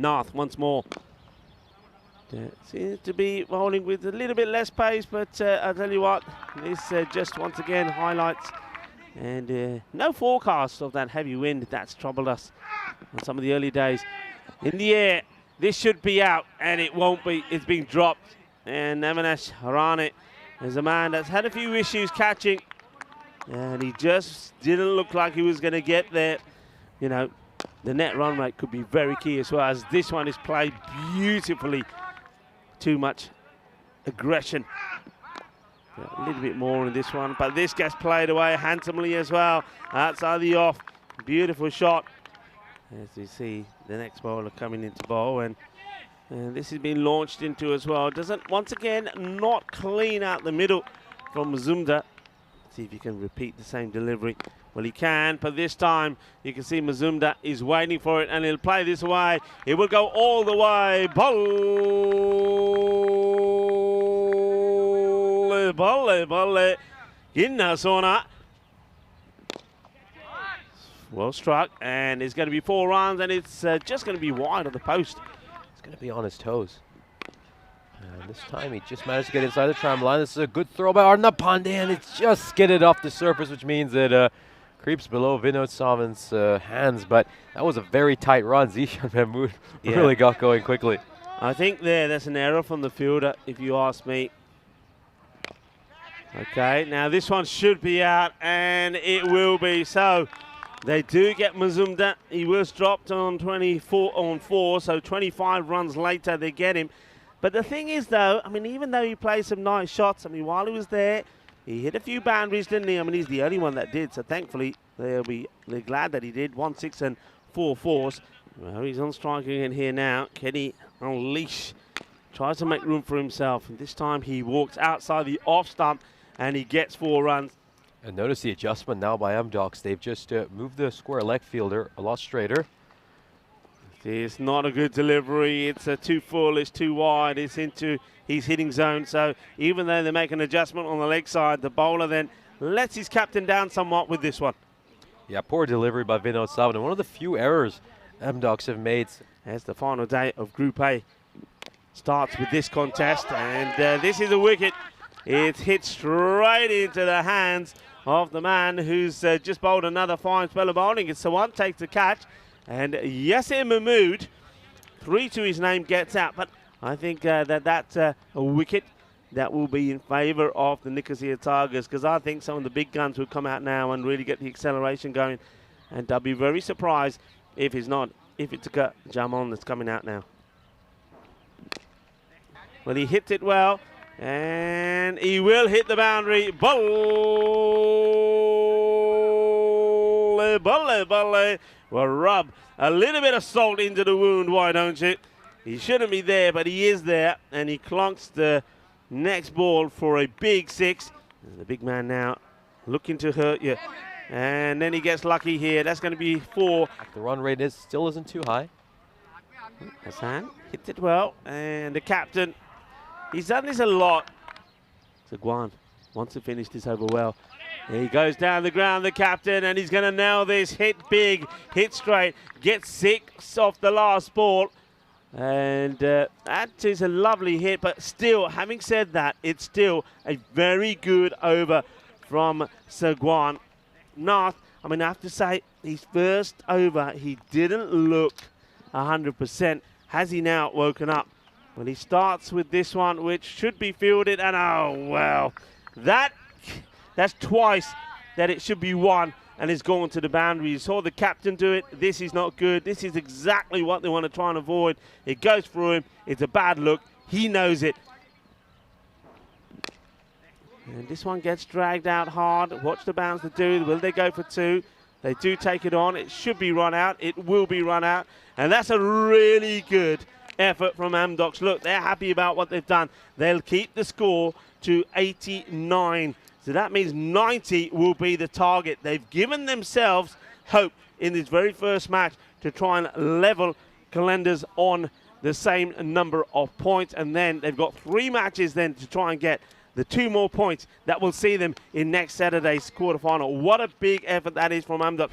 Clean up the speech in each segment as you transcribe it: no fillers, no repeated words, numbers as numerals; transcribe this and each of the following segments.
North once more. Seems to be bowling with a little bit less pace, but I'll tell you what, this just once again highlights. And no forecast of that heavy wind that's troubled us on some of the early days. In the air, this should be out, and it won't be. It's being dropped. And Namanesh Harane is a man that's had a few issues catching, and he just didn't look like he was going to get there. You know, the net run rate could be very key as well, as this one is played beautifully. Too much aggression. A little bit more in this one, but this gets played away handsomely as well. Outside the off, beautiful shot. As you see, the next bowler coming into bowl, and this has been launched into as well. Doesn't, once again, not clean out the middle from Mazumdar. See if he can repeat the same delivery. Well, he can, but this time you can see Mazumdar is waiting for it, and he'll play this away. It will go all the way. Balle. Inna Sona. Well struck, and it's going to be 4 runs, and it's just going to be wide of the post. It's going to be on his toes. And this time he just managed to get inside the tram line. This is a good throw by Arnab Pandey, and it's just skidded off the surface, which means it creeps below Vinod Savan's hands. But that was a very tight run. Zishan Mahmood really got going quickly. I think that's an error from the fielder, if you ask me. Okay, now this one should be out, and it will be. So they do get Mazumdar. He was dropped on 4, so 25 runs later they get him. But the thing is, though, I mean, even though he played some nice shots, I mean, while he was there, he hit a few boundaries, didn't he? I mean, he's the only one that did, so thankfully they're glad that he did. 1 6 and 4 4s. Well, he's on strike again here now. Can he unleash? Tries to make room for himself, and this time he walks outside the off stump, and he gets 4 runs. And notice the adjustment now by MDocs. They've just moved the square leg fielder a lot straighter. It's not a good delivery. It's too full. It's too wide. It's into his hitting zone. So even though they make an adjustment on the leg side, the bowler then lets his captain down somewhat with this one. Yeah, poor delivery by Vinod Savan. One of the few errors MDocs have made. As the final day of Group A starts with this contest, and this is a wicket. It's hit straight into the hands of the man who's just bowled another fine spell of bowling. It's Sawan takes the catch, and Yasir Mahmood, 3 to his name, gets out. But I think that's a wicket that will be in favour of the Nicosia Tigers, because I think some of the big guns will come out now and really get the acceleration going. And I'll be very surprised if it's a Jamal that's coming out now. Well, he hit it well. And he will hit the boundary. Balle. Well, rub a little bit of salt into the wound, why don't you? He shouldn't be there, but he is there. And he clunks the next ball for a big 6. And the big man now looking to hurt you. And then he gets lucky here. That's going to be 4. The run rate still isn't too high. Hassan hit it well. And the captain, he's done this a lot. Sagwan wants to finish this over well. He goes down the ground, the captain, and he's going to nail this. Hit big, hit straight, get 6 off the last ball. And that is a lovely hit, but still, having said that, it's still a very good over from Sagwan. North, I mean, I have to say, his first over, he didn't look 100%. Has he now woken up? Well, he starts with this one, which should be fielded, and oh, well, that's twice that it should be 1, and it's gone to the boundary. You saw the captain do it. This is not good. This is exactly what they want to try and avoid. It goes through him. It's a bad look. He knows it. And this one gets dragged out hard. Watch the bouncer do. Will they go for 2? They do take it on. It should be run out. It will be run out. And that's a really good effort from Amdocs. Look, they're happy about what they've done. They'll keep the score to 89. So that means 90 will be the target. They've given themselves hope in this very first match to try and level Calendars on the same number of points. And then they've got 3 matches then to try and get the 2 more points that will see them in next Saturday's quarterfinal. What a big effort that is from Amdocs.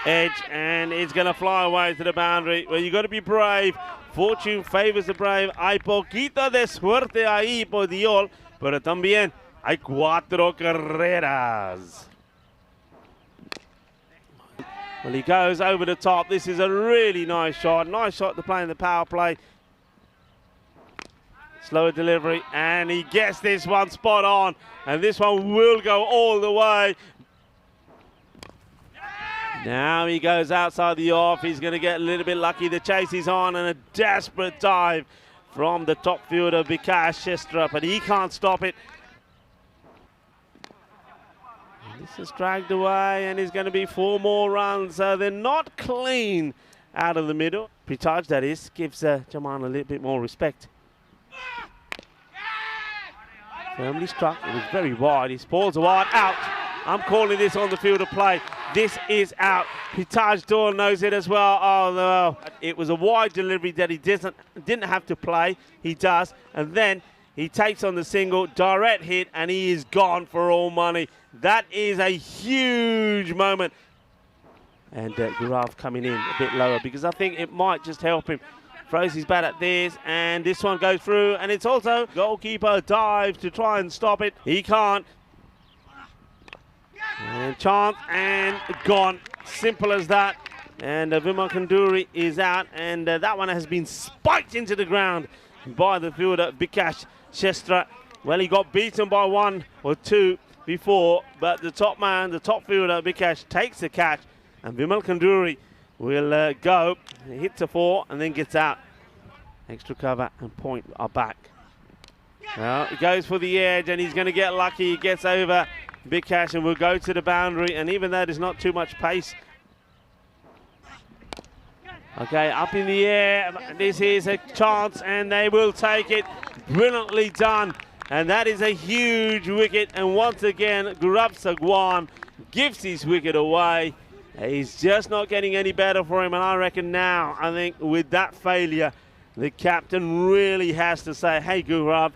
edge, and it's going to fly away to the boundary. Well, you got to be brave. Fortune favors the brave. Hay poquito de suerte ahí por Dios, pero también hay 4 carreras. Well, he goes over the top. This is a really nice shot. Nice shot to play in the power play. Slower delivery, and he gets this one spot on, and this one will go all the way. Now he goes outside the off. He's going to get a little bit lucky. The chase is on, and a desperate dive from the top fielder, Vikas Shestra, but he can't stop it. This is dragged away, and it's going to be 4 more runs. They're not clean out of the middle. Pritaj, that is, gives Jaman a little bit more respect. Firmly struck. It was very wide. His balls are wide. Out. I'm calling this on the field of play. This is out. Pritaj Dawn knows it as well. Oh, no. It was a wide delivery that he didn't have to play. He does. And then he takes on the single, direct hit, and he is gone for all money. That is a huge moment. And Gaurav coming in a bit lower because I think it might just help him. Throws his bat at this, and this one goes through, and it's also goalkeeper dives to try and stop it. He can't. And chance, and gone. Simple as that. And Vimal Kanduri is out, and that one has been spiked into the ground by the fielder, Vikas Shestra. Well, he got beaten by 1 or 2 before, but the top man, the top fielder, Vikas, takes the catch, and Vimal Kanduri will go, hits a 4, and then gets out. Extra cover and point are back. Well, he goes for the edge, and he's going to get lucky. He gets over Vikas and will go to the boundary, and even though there's not too much pace. Okay, up in the air. This is a chance, and they will take it. Brilliantly done. And that is a huge wicket. And once again, Gaurav Sagwan gives his wicket away. He's just not getting any better for him. And I reckon now, I think with that failure, the captain really has to say, hey, Gaurav,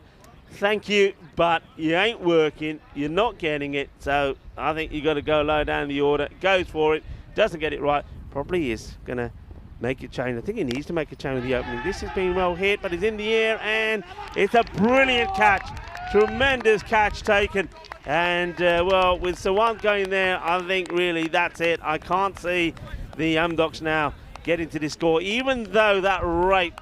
thank you, but you ain't working. You're not getting it. So I think you got to go low down the order. Goes for it. Doesn't get it right. Probably is going to make a change. I think he needs to make a change with the opening. This has been well hit, but it's in the air, and it's a brilliant catch. Tremendous catch taken. And, well, with Sawant going there, I think really that's it. I can't see the Amdocs now getting to this score, even though that rate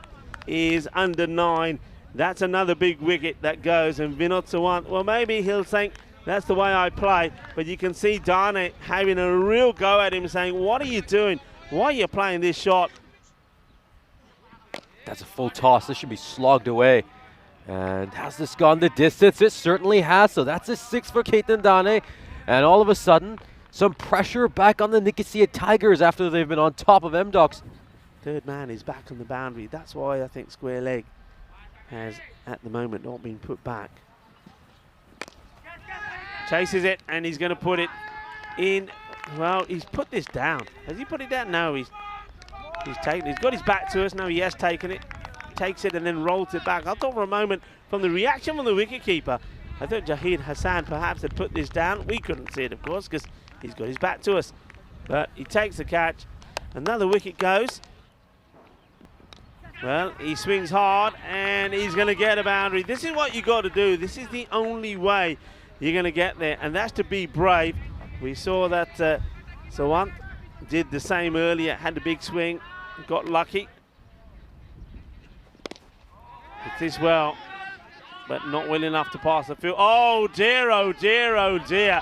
is under 9. That's another big wicket that goes, and Vinod Sawant, well, maybe he'll think that's the way I play, but you can see Dane having a real go at him, saying, what are you doing? Why are you playing this shot? That's a full toss. This should be slogged away. And has this gone the distance? It certainly has. So that's a 6 for Ketan Dane. And all of a sudden, some pressure back on the Nicosia Tigers after they've been on top of Amdocs. Third man is back on the boundary. That's why I think square leg has, at the moment, not been put back. Chases it, and he's going to put it in. Well, he's put this down. Has he put it down? No, he's taken it. He's got his back to us. No, he has taken it. Takes it and then rolls it back. I thought for a moment, from the reaction from the wicketkeeper, I thought Jahid Hassan perhaps had put this down. We couldn't see it, of course, because he's got his back to us. But he takes the catch. Another wicket goes. Well, he swings hard, and he's going to get a boundary. This is what you got to do. This is the only way you're going to get there, and that's to be brave. We saw that Sawant did the same earlier, had a big swing, got lucky. It is well, but not well enough to pass the field. Oh dear, oh dear, oh dear.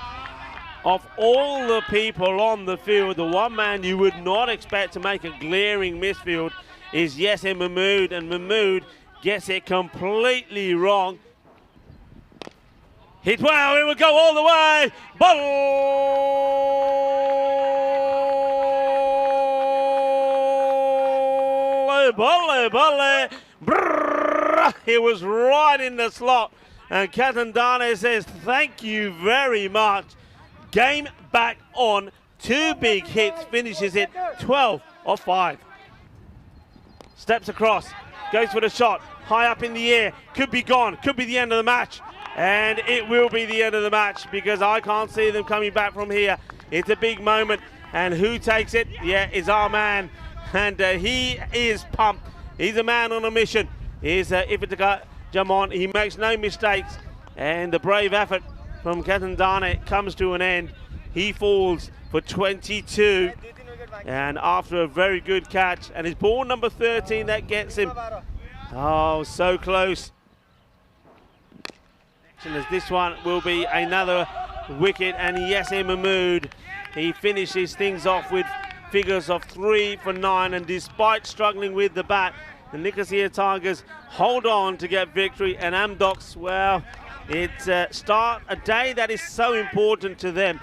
Of all the people on the field, the one man you would not expect to make a glaring misfield is Yasin Mahmood, and Mahmood gets it completely wrong. Hit well, it will go all the way. Volley, volley. It was right in the slot, and Ketan Dane says thank you very much. Game back on, 2 big hits, finishes it 12 of 5. Steps across, goes for the shot, high up in the air, could be gone, could be the end of the match, and it will be the end of the match because I can't see them coming back from here. It's a big moment. And who takes it? Yeah, it's our man. And he is pumped. He's a man on a mission. Here's Ifitaka Jamon. He makes no mistakes. And the brave effort from Katandane comes to an end. He falls for 22. And after a very good catch. And it's ball number 13 that gets him. Oh, so close. As this one will be another wicket. And yes, Mahmood, he finishes things off with figures of 3 for 9. And despite struggling with the bat, the Nicosia Tigers hold on to get victory. And Amdocs, well, it's start a day that is so important to them.